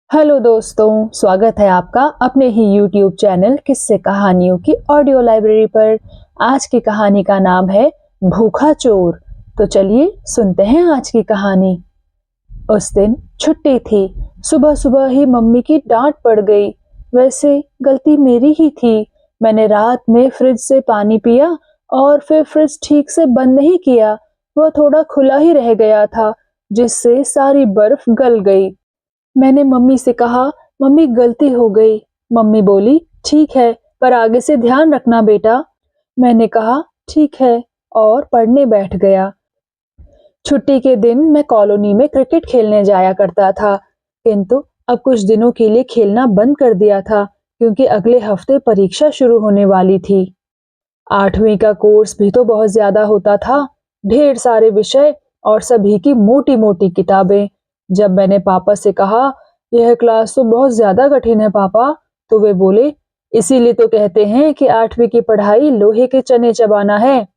Hello दोस्तों, स्वागत है आपका अपने ही YouTube चैनल किस्से कहानियों की ऑडियो लाइब्रेरी पर। आज की कहानी का नाम है भूखा चोर। तो चलिए सुनते हैं आज की कहानी। उस दिन छुट्टी थी। सुबह सुबह ही मम्मी की डांट पड़ गई। वैसे गलती मेरी ही थी। मैंने रात में फ्रिज से पानी पिया और फिर फ्रिज ठीक से बंद नहीं किया। वह थोड़ा खुला ही रह गया था, जिससे सारी बर्फ गल गई। मैंने मम्मी से कहा, मम्मी गलती हो गई। मम्मी बोली, ठीक है, पर आगे से ध्यान रखना बेटा। मैंने कहा, ठीक है, और पढ़ने बैठ गया। छुट्टी के दिन मैं कॉलोनी में क्रिकेट खेलने जाया करता था, किंतु अब कुछ दिनों के लिए खेलना बंद कर दिया था, क्योंकि अगले हफ्ते परीक्षा शुरू होने वाली थी। 8वीं का कोर्स भी तो बहुत ज्यादा होता था, ढेर सारे विषय और सभी की मोटी मोटी किताबें। जब मैंने पापा से कहा, यह क्लास तो बहुत ज्यादा कठिन है पापा, तो वे बोले, इसीलिए तो कहते हैं कि 8वीं की पढ़ाई लोहे के चने चबाना है।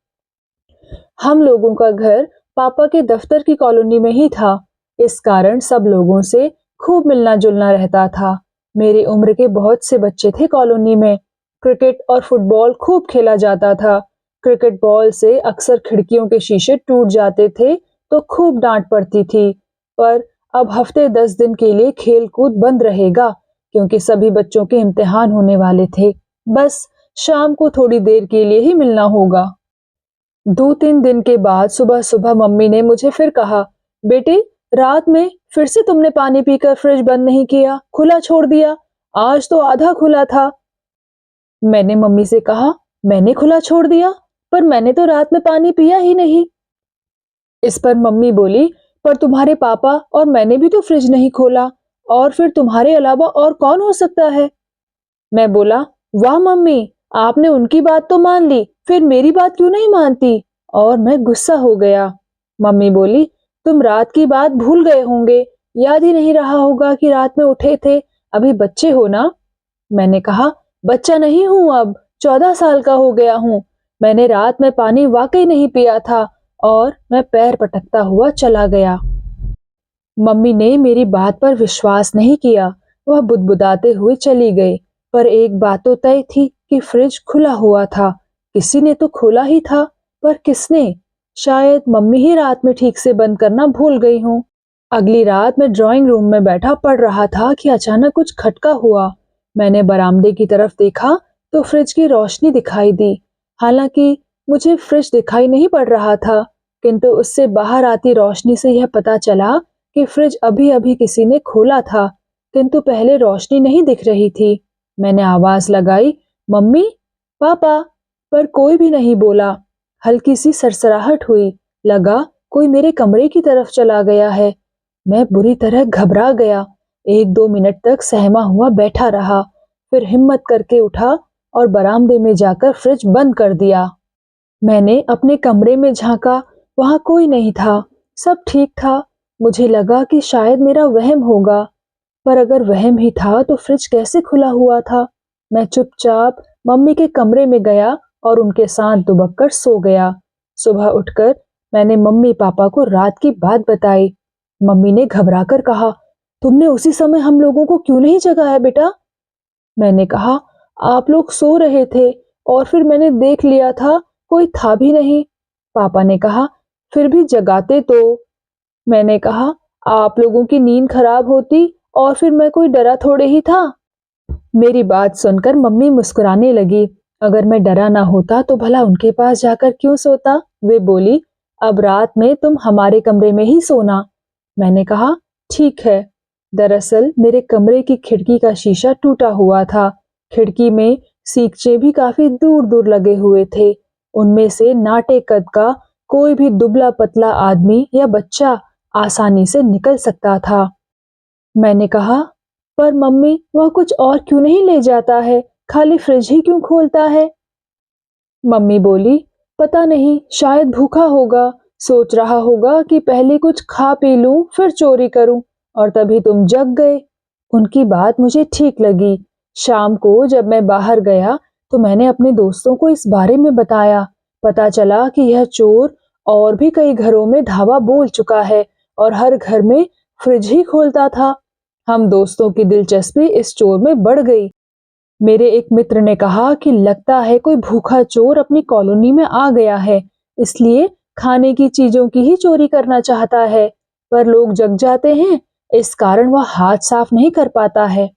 हम लोगों का घर पापा के दफ्तर की कॉलोनी में ही था, इस कारण सब लोगों से खूब मिलना जुलना रहता था। मेरी उम्र के बहुत से बच्चे थे कॉलोनी में। क्रिकेट और फुटबॉल खूब खेला जाता था। क्रिकेट बॉल से अक्सर खिड़कियों के शीशे टूट जाते थे, तो खूब डांट पड़ती थी। पर अब हफ्ते 10 दिन के लिए खेल कूद बंद रहेगा, क्योंकि सभी बच्चों के इम्तिहान होने वाले थे। बस शाम को थोड़ी देर के लिए ही मिलना होगा। 2-3 दिन के बाद सुबह सुबह मम्मी ने मुझे फिर कहा, बेटे, रात में फिर से तुमने पानी पीकर फ्रिज बंद नहीं किया, खुला छोड़ दिया। आज तो आधा खुला था। मैंने मम्मी से कहा, मैंने खुला छोड़ दिया? पर मैंने तो रात में पानी पिया ही नहीं। इस पर मम्मी बोली, पर तुम्हारे पापा और मैंने भी तो फ्रिज नहीं खोला, और फिर तुम्हारे अलावा और कौन हो सकता है? मैं बोला, वाह मम्मी, आपने उनकी बात तो मान ली, फिर मेरी बात क्यों नहीं मानती? और मैं गुस्सा हो गया। मम्मी बोली, तुम रात की बात भूल गए होंगे, याद ही नहीं रहा होगा कि रात में उठे थे, अभी बच्चे हो ना। मैंने कहा, बच्चा नहीं हूं, अब 14 साल का हो गया हूं। मैंने रात में पानी वाकई नहीं पिया था, और मैं पैर पटकता हुआ चला गया। मम्मी ने मेरी बात पर विश्वास नहीं किया। वह बुदबुदाते हुए चली गई। पर एक बात तो तय थी कि फ्रिज खुला हुआ था। किसी ने तो खोला ही था, पर किसने? शायद मम्मी ही रात में ठीक से बंद करना भूल गई हूँ। अगली रात मैं ड्राइंग रूम में बैठा पढ़ रहा था कि अचानक कुछ खटका हुआ। मैंने बरामदे की तरफ देखा तो फ्रिज की रोशनी दिखाई दी। हालांकि मुझे फ्रिज दिखाई नहीं पड़ रहा था, किंतु उससे बाहर आती रोशनी से यह पता चला कि फ्रिज अभी अभी किसी ने खोला था, किंतु पहले रोशनी नहीं दिख रही थी। मैंने आवाज लगाई, मम्मी, पापा, पर कोई भी नहीं बोला। हल्की सी सरसराहट हुई, लगा कोई मेरे कमरे की तरफ चला गया है। मैं बुरी तरह घबरा गया। 1-2 मिनट तक सहमा हुआ बैठा रहा, फिर हिम्मत करके उठा और बरामदे में जाकर फ्रिज बंद कर दिया। मैंने अपने कमरे में झांका, वहां कोई नहीं था, सब ठीक था। मुझे लगा कि शायद मेरा वहम होगा, पर अगर वहम ही था तो फ्रिज कैसे खुला हुआ था? मैं चुपचाप मम्मी के कमरे में गया और उनके साथ दुबक कर सो गया। सुबह उठकर मैंने मम्मी पापा को रात की बात बताई। मम्मी ने घबराकर कहा, तुमने उसी समय हम लोगों को क्यों नहीं जगाया बेटा? मैंने कहा, आप लोग सो रहे थे और फिर मैंने देख लिया था, कोई था भी नहीं। पापा ने कहा, फिर भी जगाते तो। मैंने कहा, आप लोगों की नींद खराब होती और फिर मैं कोई डरा थोड़े ही था। मेरी बात सुनकर मम्मी मुस्कुराने लगी। अगर मैं डरा ना होता तो भला उनके पास जाकर क्यों सोता? वे बोली, अब रात में तुम हमारे कमरे में ही सोना। मैंने कहा, ठीक है। दरअसल मेरे कमरे की खिड़की का शीशा टूटा हुआ था। खिड़की में सीखचे भी काफी दूर दूर लगे हुए थे। उनमें से नाटे कद का कोई भी दुबला पतला आदमी या बच्चा आसानी से निकल सकता था। मैंने कहा, पर मम्मी, वह कुछ और क्यों नहीं ले जाता है, खाली फ्रिज ही क्यों खोलता है? मम्मी बोली, पता नहीं, शायद भूखा होगा, सोच रहा होगा कि पहले कुछ खा पी लूं फिर चोरी करूं, और तभी तुम जग गए। उनकी बात मुझे ठीक लगी। शाम को जब मैं बाहर गया तो मैंने अपने दोस्तों को इस बारे में बताया। पता चला कि यह चोर और भी कई घरों में धावा बोल चुका है और हर घर में फ्रिज ही खोलता था। हम दोस्तों की दिलचस्पी इस चोर में बढ़ गई। मेरे एक मित्र ने कहा कि लगता है कोई भूखा चोर अपनी कॉलोनी में आ गया है, इसलिए खाने की चीजों की ही चोरी करना चाहता है। पर लोग जग जाते हैं, इस कारण वह हाथ साफ नहीं कर पाता है।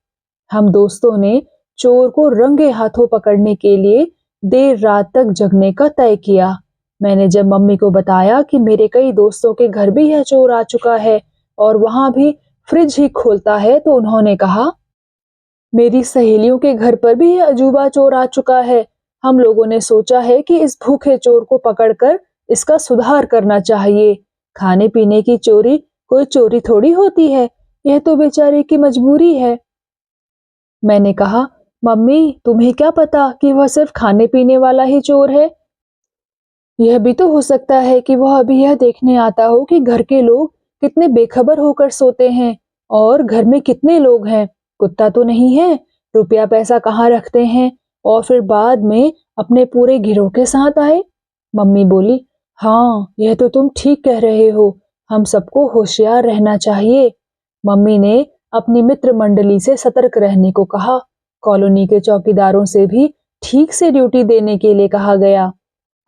हम दोस्तों ने चोर को रंगे हाथों पकड़ने के लिए देर रात तक जगने का तय किया। मैंने जब मम्मी को बताया कि मेरे कई दोस्तों के घर भी यह चोर आ चुका है और वहां भी फ्रिज ही खोलता है, तो उन्होंने कहा, मेरी सहेलियों के घर पर भी यह अजूबा चोर आ चुका है। हम लोगों ने सोचा है कि इस भूखे चोर को पकड़कर इसका सुधार करना चाहिए। खाने पीने की चोरी कोई चोरी थोड़ी होती है, यह तो बेचारे की मजबूरी है। मैंने कहा, मम्मी तुम्हें क्या पता कि वह सिर्फ खाने पीने वाला ही चोर है। यह भी तो हो सकता है कि वह अभी यह देखने आता हो कि घर के लोग कितने बेखबर होकर सोते हैं और घर में कितने लोग हैं। कुत्ता तो नहीं है, रुपया पैसा कहाँ रखते हैं और फिर बाद में अपने पूरे गिरोह के साथ आए। मम्मी बोली, हाँ यह तो तुम ठीक कह रहे हो, हम सबको होशियार रहना चाहिए। मम्मी ने अपनी मित्र मंडली से सतर्क रहने को कहा। कॉलोनी के चौकीदारों से भी ठीक से ड्यूटी देने के लिए कहा गया।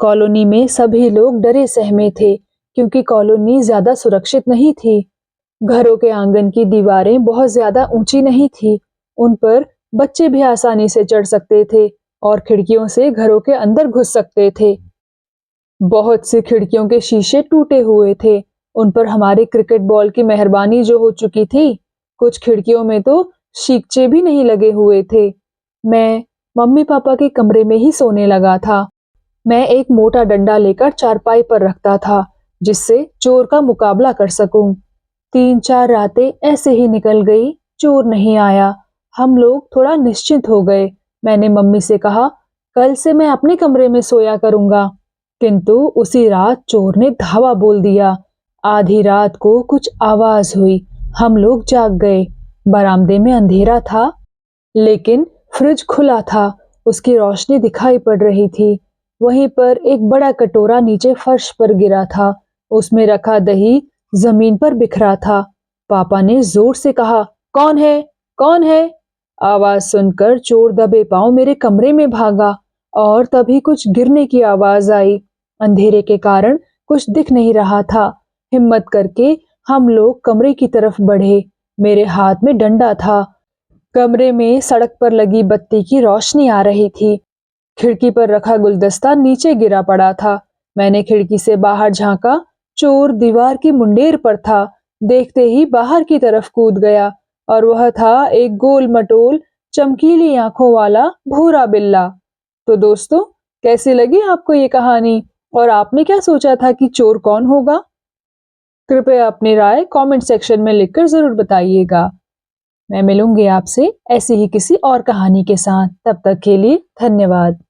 कॉलोनी में सभी लोग डरे सहमे थे, क्योंकि कॉलोनी ज्यादा सुरक्षित नहीं थी। घरों के आंगन की दीवारें बहुत ज्यादा ऊंची नहीं थी, उन पर बच्चे भी आसानी से चढ़ सकते थे और खिड़कियों से घरों के अंदर घुस सकते थे। बहुत सी खिड़कियों के शीशे टूटे हुए थे, उन पर हमारे क्रिकेट बॉल की मेहरबानी जो हो चुकी थी। कुछ खिड़कियों में तो शीकचे भी नहीं लगे हुए थे। मैं मम्मी पापा के कमरे में ही सोने लगा था। मैं एक मोटा डंडा लेकर चारपाई पर रखता था, जिससे चोर का मुकाबला कर सकूं। 3-4 रातें ऐसे ही निकल गई, चोर नहीं आया। हम लोग थोड़ा निश्चिंत हो गए। मैंने मम्मी से कहा, कल से मैं अपने कमरे में सोया करूंगा। किंतु उसी रात चोर ने धावा बोल दिया। आधी रात को कुछ आवाज हुई, हम लोग जाग गए। बरामदे में अंधेरा था, लेकिन फ्रिज खुला था, उसकी रोशनी दिखाई पड़ रही थी। वहीं पर एक बड़ा कटोरा नीचे फर्श पर गिरा था, उसमें रखा दही जमीन पर बिखरा था। पापा ने जोर से कहा, कौन है, कौन है? आवाज सुनकर चोर दबे पांव मेरे कमरे में भागा और तभी कुछ गिरने की आवाज आई। अंधेरे के कारण कुछ दिख नहीं रहा था। हिम्मत करके हम लोग कमरे की तरफ बढ़े। मेरे हाथ में डंडा था। कमरे में सड़क पर लगी बत्ती की रोशनी आ रही थी। खिड़की पर रखा गुलदस्ता नीचे गिरा पड़ा था। मैंने खिड़की से बाहर झांका। चोर दीवार की मुंडेर पर था। देखते ही बाहर की तरफ कूद गया और वह था एक गोल मटोल चमकीली आंखों वाला भूरा बिल्ला। तो दोस्तों, कैसी लगी आपको ये कहानी और आपने क्या सोचा था कि चोर कौन होगा? कृपया अपनी राय कमेंट सेक्शन में लिखकर जरूर बताइएगा। मैं मिलूंगी आपसे ऐसी ही किसी और कहानी के साथ। तब तक के लिए धन्यवाद।